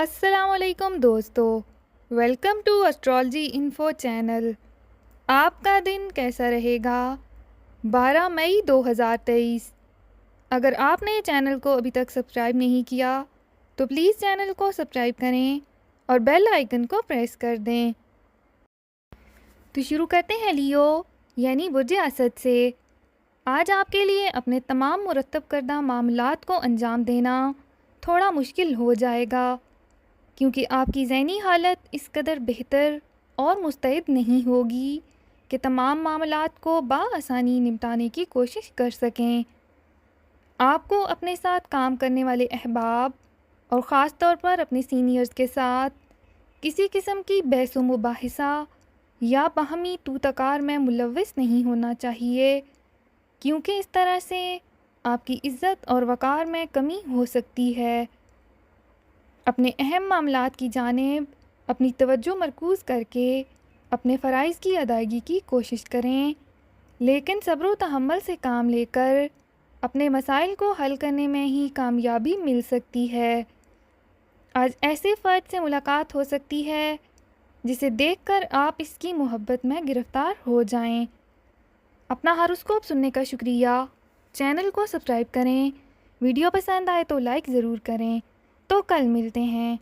السلام علیکم دوستو، welcome to astrology info channel. آپ کا دن کیسا رہے گا؟ 12 مئی 2023۔ اگر آپ نے چینل کو ابھی تک سبسکرائب نہیں کیا تو پلیز چینل کو سبسکرائب کریں اور بیل آئیکن کو پریس کر دیں۔ تو شروع کرتے ہیں لیو یعنی برج اسد سے۔ آج آپ کے لیے اپنے تمام مرتب کردہ معاملات کو انجام دینا تھوڑا مشکل ہو جائے گا، کیونکہ آپ کی ذہنی حالت اس قدر بہتر اور مستعد نہیں ہوگی کہ تمام معاملات کو بآسانی نمٹانے کی کوشش کر سکیں۔ آپ کو اپنے ساتھ کام کرنے والے احباب اور خاص طور پر اپنے سینئرز کے ساتھ کسی قسم کی بحث و مباحثہ یا باہمی تو تکار میں ملوث نہیں ہونا چاہیے، کیونکہ اس طرح سے آپ کی عزت اور وقار میں کمی ہو سکتی ہے۔ اپنے اہم معاملات کی جانب اپنی توجہ مرکوز کر کے اپنے فرائض کی ادائیگی کی کوشش کریں، لیکن صبر و تحمل سے کام لے کر اپنے مسائل کو حل کرنے میں ہی کامیابی مل سکتی ہے۔ آج ایسے فرد سے ملاقات ہو سکتی ہے جسے دیکھ کر آپ اس کی محبت میں گرفتار ہو جائیں۔ اپنا ہاروسکوپ سننے کا شکریہ۔ چینل کو سبسکرائب کریں، ویڈیو پسند آئے تو لائک ضرور کریں۔ تو کل ملتے ہیں۔